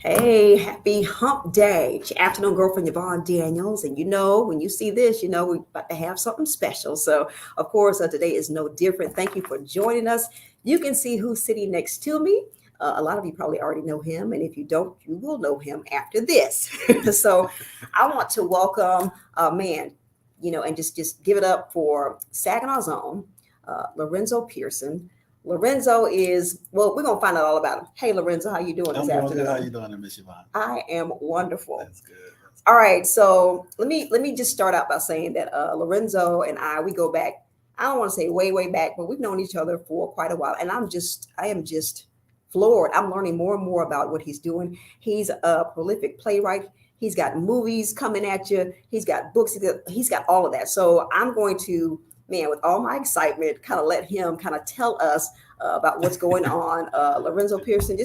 Hey, happy hump day. It's your afternoon girlfriend, Yvonne Daniels. And when you see this, we're about to have something special. So, of course, today is no different. Thank you for joining us. You can see who's sitting next to me. A lot of you probably already know him. And if you don't, you will know him after this. So, I want to welcome a man, and just give it up for Saginaw's own, Lorenzo Pireson. Lorenzo is, well, we're gonna find out all about him. Hey Lorenzo, how you doing this I'm doing good. afternoon? How you doing, Miss Yvonne? I am wonderful. That's good. That's All good. right, so let me just start out by saying that Lorenzo and we go back. I don't want to say way back, but we've known each other for quite a while, and I am just floored. I'm learning more and more about what he's doing. He's a prolific playwright. He's got movies coming at you. He's got books. He's got all of that. So I'm going to, man, with all my excitement, kind of let him kind of tell us about what's going on. Lorenzo Pireson,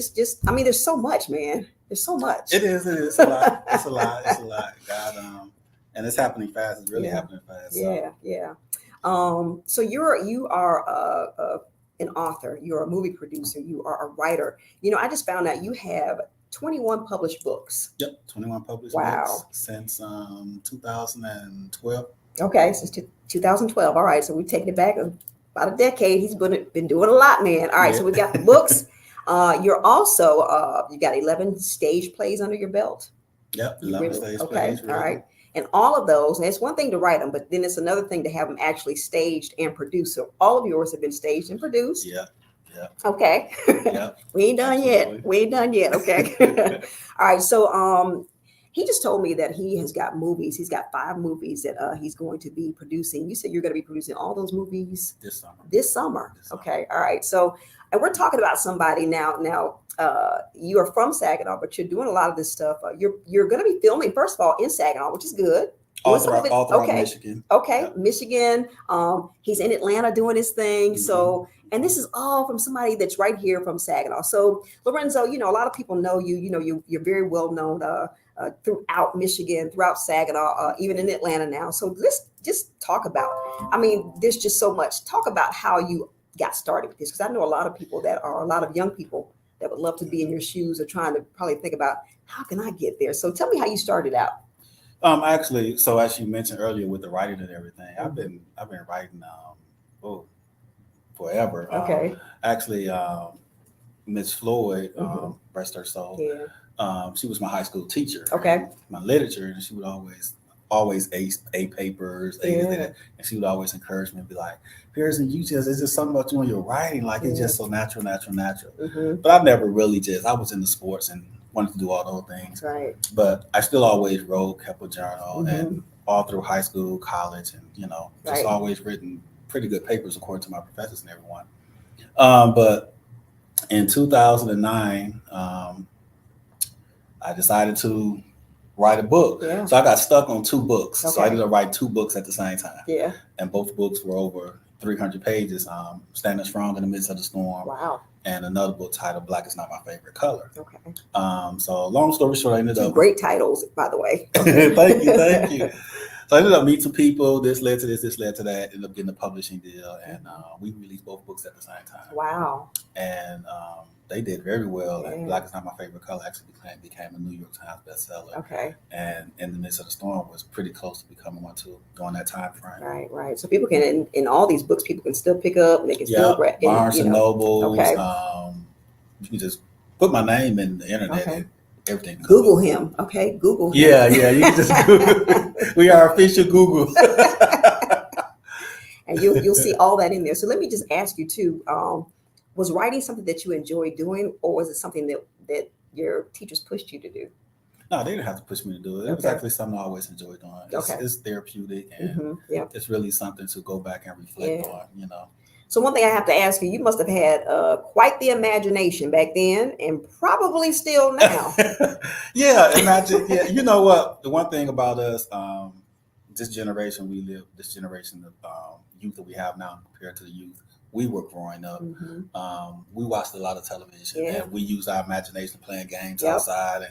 I mean, there's so much, man. There's so much. It is. It is a lot. It's a lot. It's a lot. God, and it's happening fast. It's really happening fast. Yeah. So you are an author. You're a movie producer. You are a writer. I just found out you have 21 published books. Yep, 21 published Wow. books since 2012. Okay, since 2012. All right, so we've taken it back about a decade. He's been doing a lot, man. All right, so Yeah. we've got the books. You're also you got 11 stage plays under your belt. Yep, You 11 really stage okay? plays. All right, and all of those. And it's one thing to write them, but then it's another thing to have them actually staged and produced. So all of yours have been staged and produced. Yeah. Yeah. Okay. Yeah. We ain't done Absolutely. yet. We ain't done yet. Okay. All right. So he just told me that he has got movies. He's got 5 movies that he's going to be producing. You said you're going to be producing all those movies This summer. this summer. This summer. Okay. All right. So, and we're talking about somebody now. Now, you are from Saginaw, but you're doing a lot of this stuff. You're going to be filming first of all in Saginaw, which is good. All throughout Okay. Michigan. Okay, Yep. Michigan. He's in Atlanta doing his thing. Mhm. So, and this is all from somebody that's right here from Saginaw. So, Lorenzo, a lot of people know you. You're very well known throughout Michigan, throughout Saginaw, even in Atlanta now. So let's just talk about. I mean, there's just so much. Talk about how you got started with this, because I know a lot of people a lot of young people that would love to be in your shoes, or trying to probably think about how can I get there. So tell me how you started out. Actually, so as you mentioned earlier with the writing and everything, I've been writing oh, forever. Okay. Actually, Miss Floyd, Mhm. rest her soul. Yeah. She was my high school teacher. Okay. My literature, and she would always ace A papers, ace Yeah. that, and she would always encourage me and be like, "Pearson, it's just something about you and your writing, like it's just so natural." Mm-hmm. But I never really I was into sports and wanted to do all those things. Right. But I still always wrote, kept a journal, Mhm. and all through high school, college, and just Right. always written pretty good papers according to my professors and everyone. But in 2009, I decided to write a book. Yeah. So I got stuck on 2 books. So I Okay. ended up writing 2 books at the same time. Yeah. And both books were over 300 pages. Standing Strong in the Midst of the Storm, Wow. and another book titled Black is Not My Favorite Color. Okay. So long story short, I ended 2 up great titles, by the way. thank you. So I ended up meeting some people. This led to this led to that. Ended up getting a publishing deal, and we released both books at the same time. Wow. And they did very well. Yeah. And Black is Not My Favorite Color actually became a New York Times bestseller. Okay. And In the Midst of the Storm was pretty close to becoming one too during that time frame. Right. So people can, in all these books, people can still pick up, and they can still grab. Barnes and Nobles. Okay. You can just put my name in the internet Okay. and everything. Google him. Okay. Google him. Yeah. You can just Google. We are official Google. And you'll see all that in there. So let me just ask you too, was writing something that you enjoy doing, or was it something that your teachers pushed you to do? No, they didn't have to push me to do it. It was Okay. actually something I always enjoyed doing. Okay. It's therapeutic, and Mm-hmm. Yeah. it's really something to go back and reflect Yeah. on. So one thing I have to ask you, you must have had quite the imagination back then, and probably still now. Yeah, imagine. Yeah, you know what? The one thing about us, this generation of youth that we have now compared to the youth we were growing up. We watched a lot of television, and we used our imagination playing games outside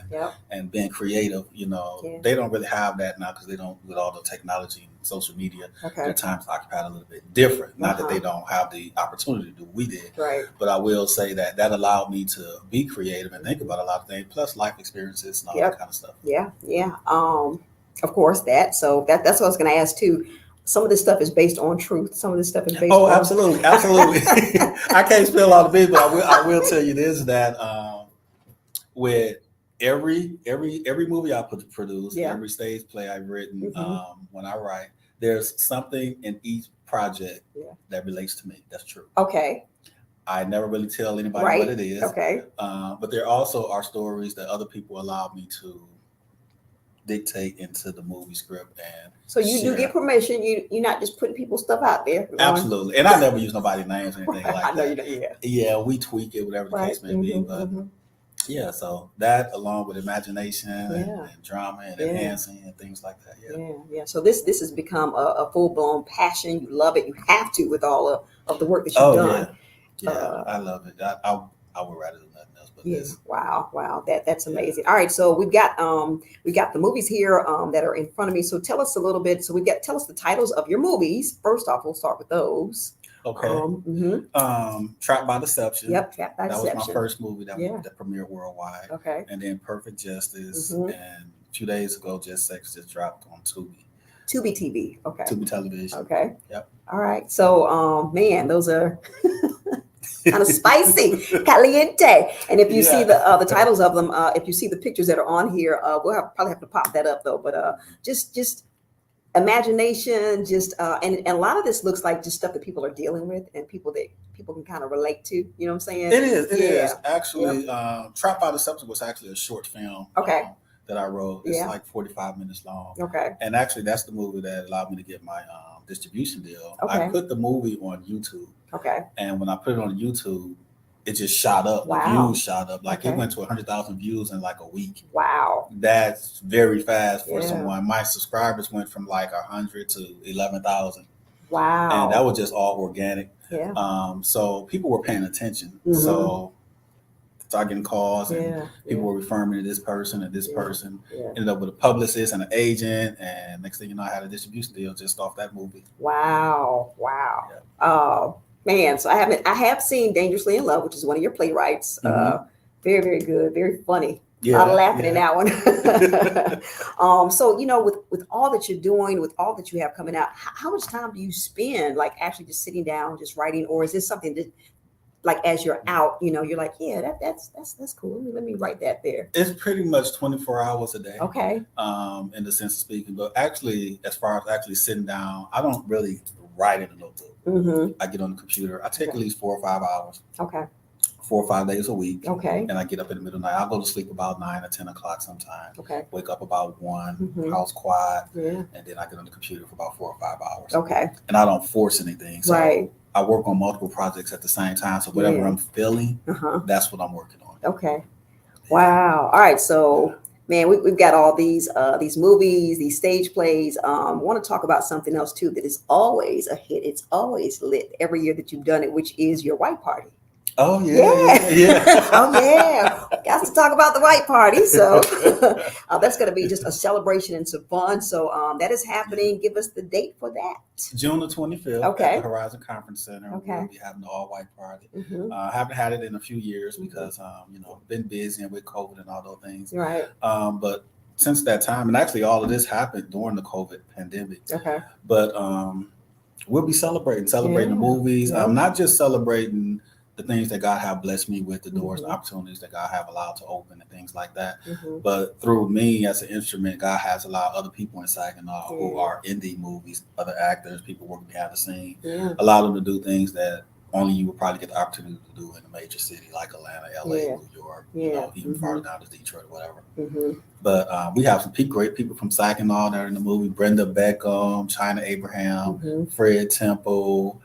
and being creative. They don't really have that now because they don't, with all the technology and social media. Their time's occupied a little bit different. Not that they don't have the opportunity to do what we did, but I will say that allowed me to be creative and think about a lot of things, plus life experiences and all that kind of stuff. Of course, that's what I was going to ask too. Some of this stuff is based on truth. Some of this stuff is based on... Oh, absolutely. I can't spill all the bits, but I will tell you this, that with every movie I produce, every stage play I've written, when I write, there's something in each project that relates to me. That's true. Okay. I never really tell anybody what it is. Okay. But there also are stories that other people allow me to dictate into the movie script, and so you do get permission. You're not just putting people's stuff out there. Absolutely, and I never use nobody's names or anything like that. Yeah, we tweak it, whatever the case may be. But so that, along with imagination and drama and enhancing and things like that. So this has become a full blown passion. You love it. You have to, with all of the work that you've done. I love it. I would rather do nothing else but this. Wow. That's amazing. All right, so we've got the movies here that are in front of me. So tell us a little bit. So tell us the titles of your movies. First off, we'll start with those. Okay. Trapped by Deception. Yep, Trapped by Deception. That was my first movie that premiered worldwide. Okay. And then Perfect Justice. And a few days ago, Just Sex just dropped on Tubi. Tubi TV. Okay. Tubi television. Okay. Yep. All right. So, man, those are kind of spicy, caliente. And if you see the titles of them, if you see the pictures that are on here, we'll probably have to pop that up though. But just imagination, and a lot of this looks like just stuff that people are dealing with and people can kind of relate to. You know what I'm saying? It is actually. Trapped by Deception was actually a short film. Okay. That I wrote. It's like 45 minutes long. Okay. And actually, that's the movie that allowed me to get my distribution deal. Okay. I put the movie on YouTube. Okay. And when I put it on YouTube, it just shot up. Wow. The views shot up. Like it went to 100,000 views in like a week. Wow. That's very fast for someone. My subscribers went from like 100 to 11,000. Wow. And that was just all organic. Yeah. So people were paying attention. So started getting calls and people were referring me to this person and this person. Ended up with a publicist and an agent, and next thing you know, I had a distribution deal just off that movie. Wow. Man, so I have seen Dangerously in Love, which is one of your playwrights. Very, very good, very funny. A lot of laughing in that one. So with all that you're doing, with all that you have coming out, how much time do you spend like actually just sitting down, just writing, or is this something that, like, as you're out, you're like, that's cool. Let me write that there. It's pretty much 24 hours a day. Okay. In the sense of speaking, but actually, as far as actually sitting down, I don't really write in a notebook. I get on the computer. I take at least 4 or 5 hours. Okay. 4 or 5 days a week. Okay. And I get up in the middle of the night. I'll go to sleep about 9 or 10 o'clock sometimes. Okay. Wake up about 1, house quiet. And then I get on the computer for about 4 or 5 hours. Okay. And I don't force anything. So I work on multiple projects at the same time. So whatever I'm feeling, that's what I'm working on. Okay. Wow. All right. So, man, we've got all these movies, these stage plays. I want to talk about something else too that is always a hit. It's always lit every year that you've done it, which is your white party. Oh yeah. Oh yeah. Got to talk about the white party. So that's going to be just a celebration and some fun. So that is happening. Give us the date for that. June the 25th. Okay. At the Horizon Conference Center. Okay. We'll be having the all white party. I haven't had it in a few years because been busy and with COVID and all those things. Right. But since that time, and actually all of this happened during the COVID pandemic. Okay. But we'll be celebrating the movies. I'm not just celebrating the things that God have blessed me with, the doors and opportunities that God have allowed to open and things like that. But through me as an instrument, God has allowed other people in Saginaw who are indie movies, other actors, people working behind the scene, allow them to do things that only you would probably get the opportunity to do in a major city like Atlanta, LA, New York, even farther down to Detroit or whatever. But we have some great people from Saginaw that are in the movie. Brenda Beckham, China Abraham, Fred Temple,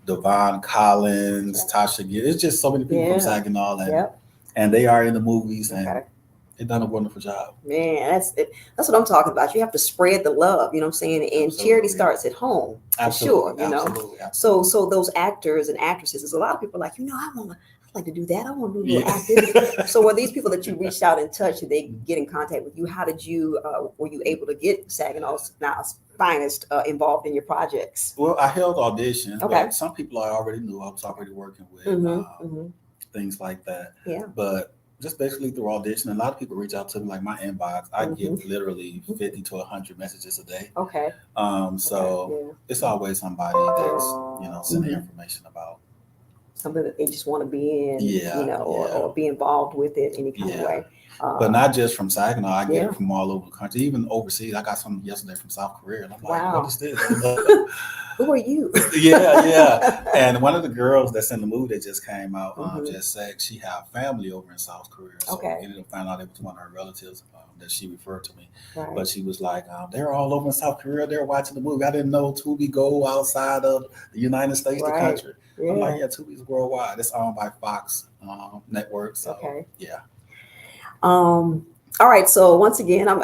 Devon Collins, Tasha Gill. It's just so many people from Saginaw, and they are in the movies, and They've done a wonderful job. Man, that's it. That's what I'm talking about. You have to spread the love, you know what I'm saying? And Absolutely. charity starts at home, for Absolutely. sure, you know. Absolutely. So those actors and actresses, there's a lot of people like, I'd like to do that. I want to do little acting. So were these people that you reached out and touched, did they get in contact with you? How did you, were you able to get Saginaw's finest involved in your projects? Well, I held auditions. Okay. But some people I already knew I was already working with, things like that. Yeah. But just basically through audition, a lot of people reach out to me, like my inbox. I get literally 50 to 100 messages a day. Okay. So it's always somebody that's, sending information about something that they just want to be in, or be involved with it any kind of way. But not just from Saginaw, I get it from all over the country, even overseas. I got something yesterday from South Korea, and I'm like, what is this? Who are you? Yeah. And one of the girls that's in the movie that just came out just said she had family over in South Korea. So we ended up finding out it was one of her relatives that she referred to me. Right. But she was like, they're all over in South Korea. They're watching the movie. I didn't know Tubi go outside of the United States, the country. Yeah. I'm like, Tubi's worldwide. It's owned by Fox Network. So, all right. So once again, I'm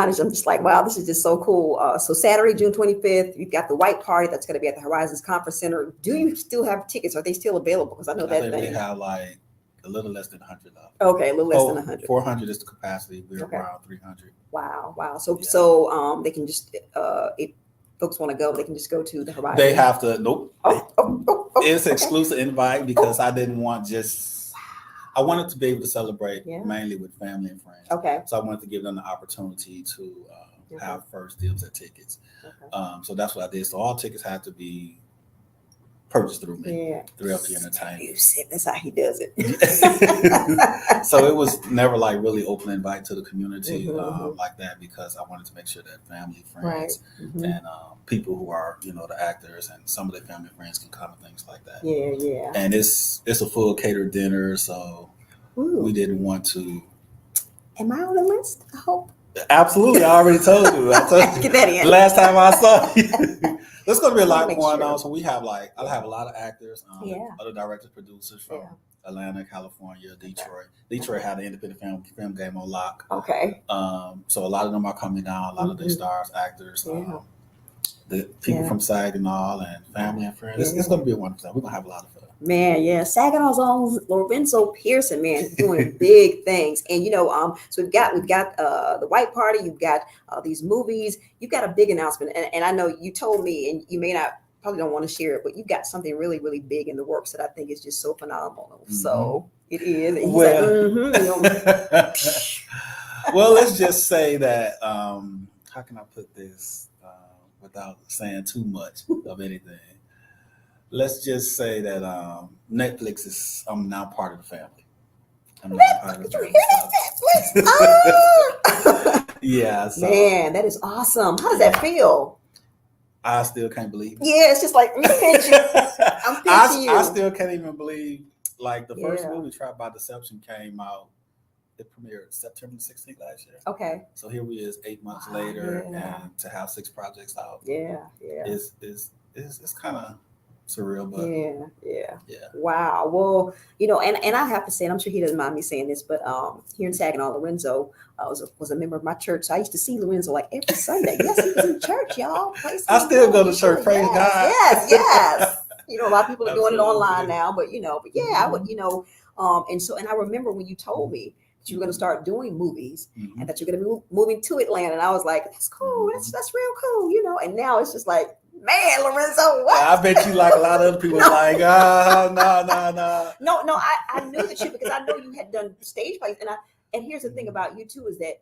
just like, wow, this is just so cool. So Saturday, June 25th, you've got the White Party that's going to be at the Horizons Conference Center. Do you still have tickets? Are they still available? Because I know that they have like a little less than 100 left. Okay, a little less than 100. 400 is the capacity. We're around 300. Wow. So they can just if folks want to go, they can just go to the Horizons. They have to. Nope. It's exclusive invite because I didn't want I wanted to be able to celebrate mainly with family and friends. Okay. So I wanted to give them the opportunity to have first dibs at tickets. Okay. So that's what I did. So all tickets had to be purchased through me, through LP Entertainment. That's how he does it. So it was never like really open invite to the community like that because I wanted to make sure that family, friends, and people who are the actors and some of their family and friends can come and things like that. Yeah. And it's a full catered dinner, so we didn't want to. Am I on the list? I hope. Absolutely, I already told you. Get that in. The last time I saw you. There's going to be a lot going on. So we have I'll have a lot of actors, other directors, producers from Atlanta, California, Detroit. Detroit had an independent film game on lock. Okay. So a lot of them are coming down. A lot of their stars, actors, the people from Saginaw and family and friends. It's going to be a wonderful time. We're going to have a lot of fun. Man, Saginaw's own Lorenzo Pireson, man, doing big things. And so we've got the White Party, you've got these movies, you've got a big announcement. And I know you told me, and you probably don't want to share it, but you've got something really, really big in the works that I think is just so phenomenal. So it is. And well, let's just say that how can I put this without saying too much of anything? Let's just say that Netflix is now part of the family. Yeah. So, man, that is awesome. How does that feel? I still can't believe it. Yeah, it's just like I'm pinching you. I still can't even believe the first movie, Tried by Deception, came out. It premiered September 16th last year. Okay. So here we is 8 months later, and to have 6 projects out. It's kind of surreal, but yeah. Wow. Well, and I have to say, and I'm sure he doesn't mind me saying this, but here in Saginaw, Lorenzo was a member of my church. So I used to see Lorenzo like every Sunday. Yes, he was in church, y'all. I still go to church. Praise God. Yes. A lot of people are doing it online now, but I would, and I remember when you told me that you were going to start doing movies and that you're going to be moving to Atlanta, and I was like, that's cool. That's real cool, and now it's just like, man, Lorenzo, what? I bet you like a lot of other people no. Like, no. No, I knew that because I know you had done stage plays, and here's the thing about you too is that,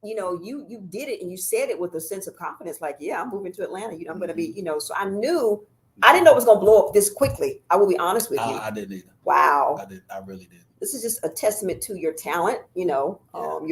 you did it and you said it with a sense of confidence, like, I'm moving to Atlanta, I'm going to be, so I didn't know it was going to blow up this quickly. I will be honest with you. I didn't either. Wow. I really did. This is just a testament to your talent, your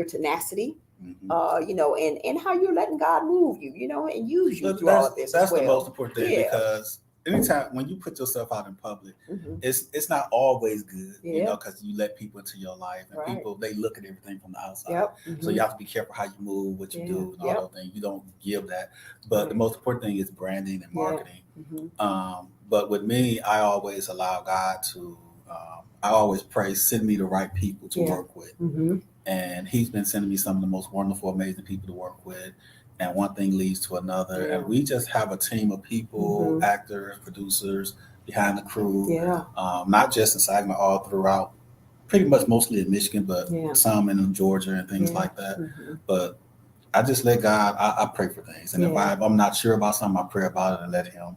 tenacity. And how you're letting God move you, and use you through all of this. That's the most important thing because anytime when you put yourself out in public, it's not always good, because you let people into your life and people, they look at everything from the outside. So you have to be careful how you move, what you do, and all those things. You don't give that. But the most important thing is branding and marketing. But with me, I always allow God to, I always pray, send me the right people to work with. and he's been sending me some of the most wonderful, amazing people to work with. And one thing leads to another, and we just have a team of people, actors, producers behind the crew. Not just in Saginaw, all throughout, pretty much mostly in Michigan, but some in Georgia and things like that. But I just let God. I pray for things, and if I'm not sure about something, I pray about it and let Him,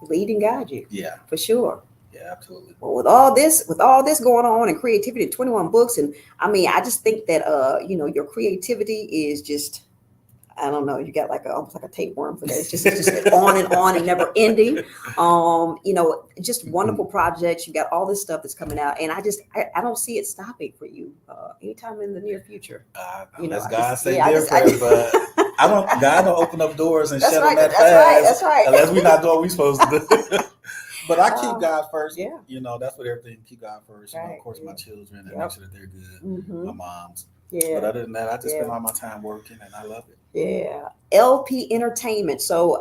lead and guide you. Yeah, for sure. Yeah, absolutely. Well, with all this going on and creativity, 21 books, and I mean, I just think that your creativity is just, I don't know, you got almost like a tapeworm for that. It's just on and never ending. Just wonderful projects. You got all this stuff that's coming out, and I don't see it stopping for you anytime in the near future. Unless God say different, but God don't open up doors and shut them that fast. That's right. Unless we're not doing what we're supposed to do. But I keep God first. That's what everything. Keep God first. Of course, my children, and make sure that they're good. My mom's. But other than that, I just spend all my time working, and I love it. Yeah. LP Entertainment. So,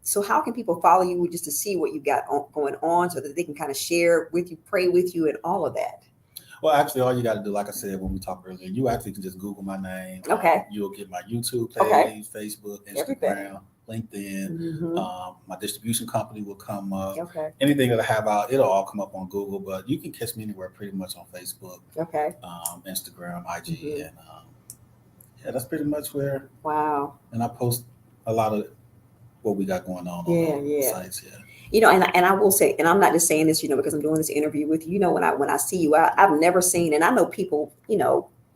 so how can people follow you just to see what you got going on so that they can kind of share with you, pray with you, and all of that? Well, actually, all you got to do, like I said when we talked earlier, you actually can just Google my name. Okay. You'll get my YouTube page, Facebook, Instagram, LinkedIn. My distribution company will come up. Okay. Anything that I have out, it'll all come up on Google, but you can catch me anywhere pretty much on Facebook. Okay. Instagram, IG, and that's pretty much where. Wow. And I post a lot of what we got going on the sites. Yeah. And I will say, and I'm not just saying this, because I'm doing this interview with you. When I see you out, I've never seen, and I know people,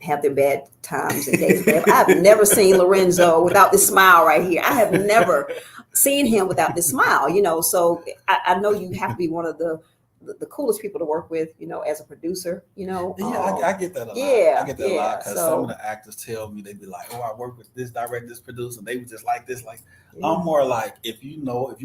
have their bad times and days. I've never seen Lorenzo without this smile right here. I have never seen him without this smile. So I know you have to be one of the coolest people to work with, as a producer, I get that a lot. I get that a lot because some of the actors tell me, they be like, oh, I work with this director, this producer, and they was just like this. I'm more like, if you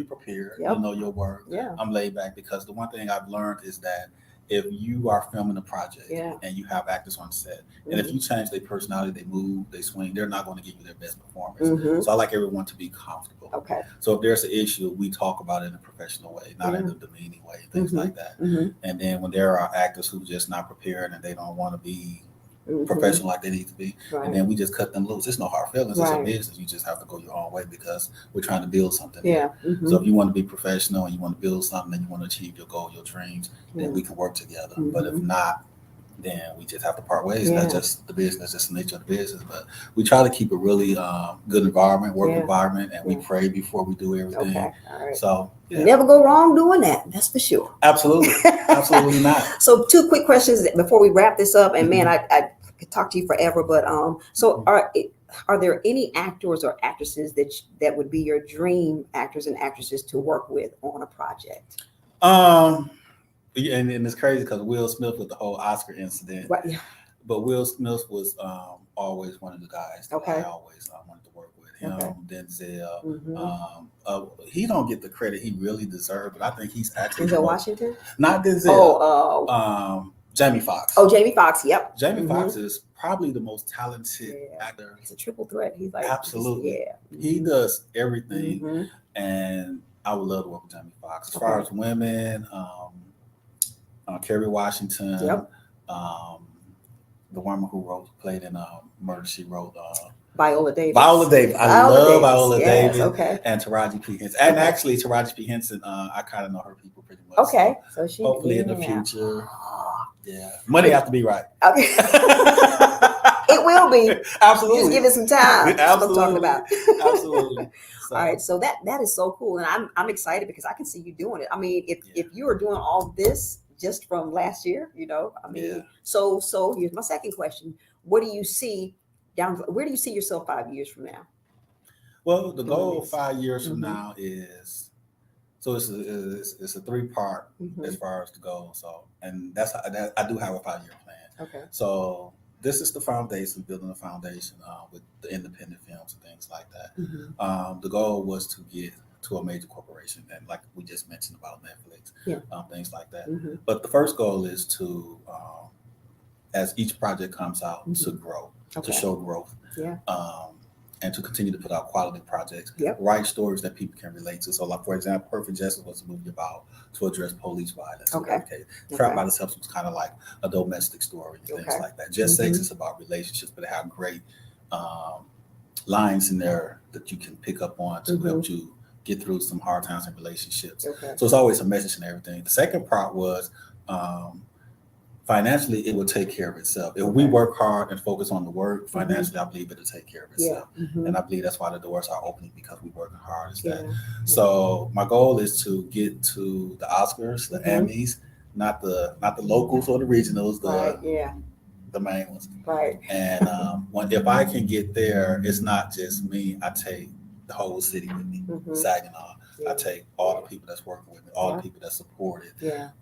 prepare, you know your work. I'm laid back because the one thing I've learned is that if you are filming a project and you have actors on set, and if you change their personality, they move, they swing, they're not going to give you their best performance. So I like everyone to be comfortable. Okay. So if there's an issue, we talk about it in a professional way, not in a demeaning way, things like that. And then when there are actors who just not prepared and they don't want to be professional like they need to be, and then we just cut them loose. It's no hard feelings. It's a business. You just have to go your own way because we're trying to build something. So if you want to be professional and you want to build something and you want to achieve your goal, your dreams, then we can work together. But if not, then we just have to part ways. That's just the business, just the nature of the business. But we try to keep a really good environment, work environment, and we pray before we do everything. Okay. All right. So you never go wrong doing that. That's for sure. Absolutely. Absolutely not. So 2 quick questions before we wrap this up. And man, I could talk to you forever. But so are there any actors or actresses that would be your dream actors and actresses to work with on a project? And it's crazy because Will Smith with the whole Oscar incident. Right. Yeah. But Will Smith was always one of the guys that I always wanted to work with. Him, Denzel. He don't get the credit he really deserved, but I think he's actually Denzel Washington? Not Denzel. Jamie Foxx. Oh, Jamie Foxx. Yep. Jamie Foxx is probably the most talented actor. He's a triple threat. He's like absolutely. He does everything, and I would love to work with Jamie Foxx. As far as women, Kerry Washington, the woman who played in Murder, She Wrote. Viola Davis. I love Viola Davis. Okay. And Taraji P. Henson. And actually, Taraji P. Henson, I kind of know her people pretty much. Okay. So she hopefully in the future. Money have to be right. Okay. It will be. Absolutely. Just give it some time. Absolutely. That's what I'm talking about. Absolutely. So. All right. So that is so cool. And I'm excited because I can see you doing it. I mean, if you are doing all this just from last year, so here's my second question. What do you see where do you see yourself 5 years from now? Well, the goal 5 years from now is, so it's a 3-part as far as the goal. So, and I do have a 5-year plan. Okay. So this is the foundation, building a foundation with the independent films and things like that. The goal was to get to a major corporation, and like we just mentioned about Netflix, things like that. But the first goal is to, as each project comes out, to grow, to show growth. and to continue to put out quality projects, Yep. write stories that people can relate to. So, like for example, Perfect Justice was a movie about to address police violence. Okay. Trapped by the Substance was kind of like a domestic story and things like that. Just Sex is about relationships, but they have great lines in there that you can pick up on to help you get through some hard times in relationships. So it's always a message and everything. The second part was financially, it will take care of itself. If we work hard and focus on the work, financially, I believe it'll take care of itself. And I believe that's why the doors are opening, because we're working hard. So my goal is to get to the Oscars, the Emmys, not the locals or the regionals, the main ones. And if I can get there, it's not just me. I take the whole city with me, Saginaw. I take all the people that's working with me, all the people that support it.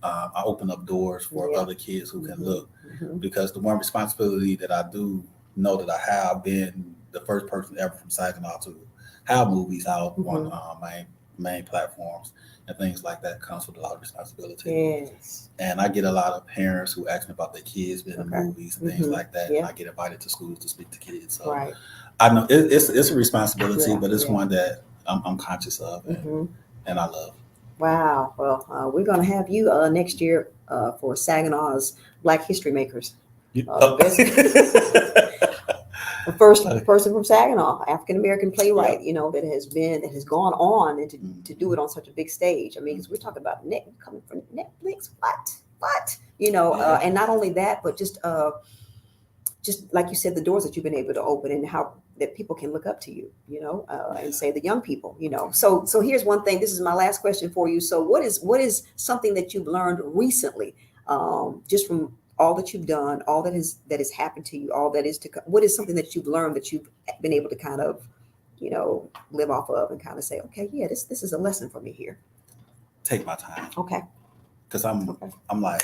I open up doors for other kids who can look, because the one responsibility that I do know that I have, been the first person ever from Saginaw to have movies out on main platforms and things like that, comes with a lot of responsibility. And I get a lot of parents who ask me about their kids being in movies and things like that. And I get invited to schools to speak to kids. So I know it's a responsibility, but it's one that I'm conscious of and I love. Wow. Well, we're going to have you next year for Saginaw's Black History Makers. The first person from Saginaw, African American playwright, that has gone on and to do it on such a big stage. I mean, because we're talking about coming from Netflix, what, and not only that, but just like you said, the doors that you've been able to open, and how that people can look up to you, and say the young people, So here's one thing. This is my last question for you. So what is something that you've learned recently, just from all that you've done, all that has happened to you, all that is to come? What is something that you've learned that you've been able to kind of, live off of and kind of say, okay, yeah, this is a lesson for me here. Take my time. Okay. Because I'm like,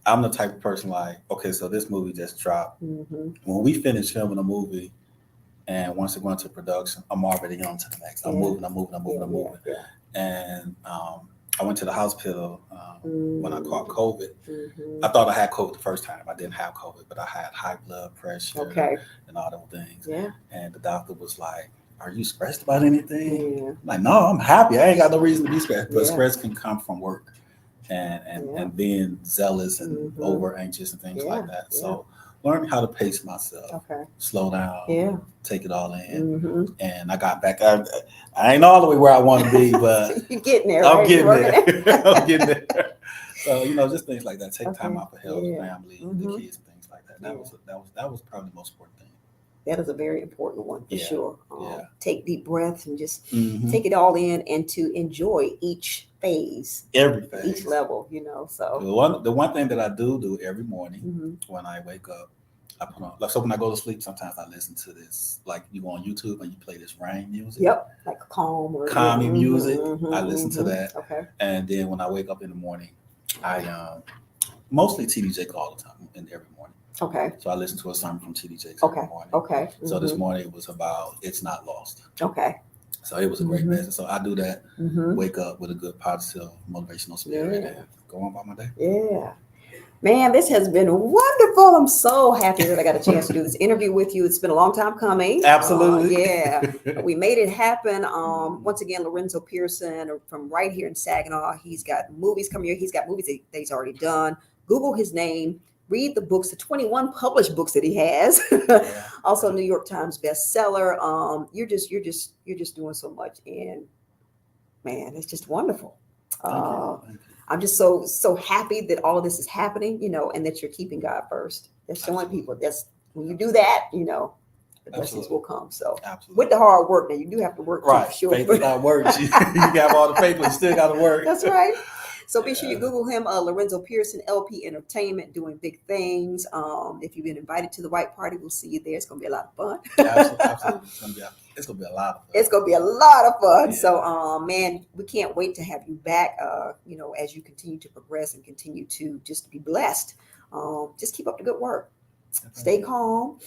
I'm the type of person like, okay, so this movie just dropped. When we finish filming a movie, and once it went to production, I'm already on to the next. I'm moving. And I went to the hospital when I caught COVID. I thought I had COVID the first time. I didn't have COVID, but I had high blood pressure and all those things. And the doctor was like, "Are you stressed about anything?" I'm like, no, I'm happy. I ain't got no reason to be stressed. But stress can come from work and being zealous and over anxious and things like that. So learning how to pace myself, slow down, take it all in. And I got back. I ain't all the way where I want to be, but you're getting there. I'm getting there. I'm getting there. So just things like that. Take time out for health, family, the kids, and things like that. That was probably the most important thing. That is a very important one for sure. Take deep breaths and just take it all in, and to enjoy each phase, every phase, each level. So the one thing that I do every morning when I wake up, I put on, so when I go to sleep, sometimes I listen to this, like you go on YouTube and you play this rain music. Like calming music. I listen to that. And then when I wake up in the morning, I mostly TD Jakes all the time, and every morning. So I listen to a song from TD Jakes every morning. So this morning it was about "It's Not Lost." So it was a great message. So I do that. Wake up with a good, positive, motivational spirit, and go on about my day. Man, this has been wonderful. I'm so happy that I got a chance to do this interview with you. It's been a long time coming. Absolutely. We made it happen. Once again, Lorenzo Pireson from right here in Saginaw. He's got movies coming here. He's got movies that he's already done. Google his name. Read the books, the 21 published books that he has. Also, New York Times bestseller. You're just doing so much, and man, it's just wonderful. Thank you. I'm just so happy that all of this is happening, and that you're keeping God first. That's showing people that's when you do that, the blessings will come. So with the hard work, now you do have to work right. too, for sure. Faith without work. You got all the faith, but you still got to work. That's right. So be sure you Google him, Lorenzo Pireson, LP Entertainment, doing big things. If you've been invited to the White Party, we'll see you there. It's going to be a lot of fun. Absolutely. It's going to be a lot of fun. It's going to be a lot of fun. So, man, we can't wait to have you back, as you continue to progress and continue to just be blessed. Just keep up the good work. Stay calm.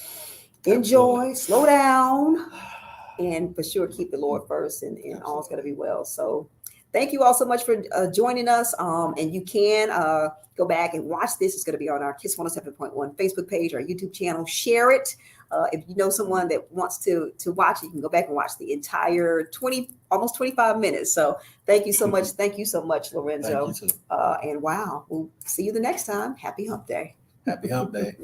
Enjoy. Slow down. And for sure, keep the Lord first, and all's going to be well. So, thank you all so much for joining us. And you can go back and watch this. It's going to be on our KISS 107.1 Facebook page, our YouTube channel. Share it. If you know someone that wants to watch it, you can go back and watch the entire almost 25 minutes. So thank you so much. Thank you so much, Lorenzo. Thank you too. And wow, we'll see you the next time. Happy Hump Day. Happy Hump Day.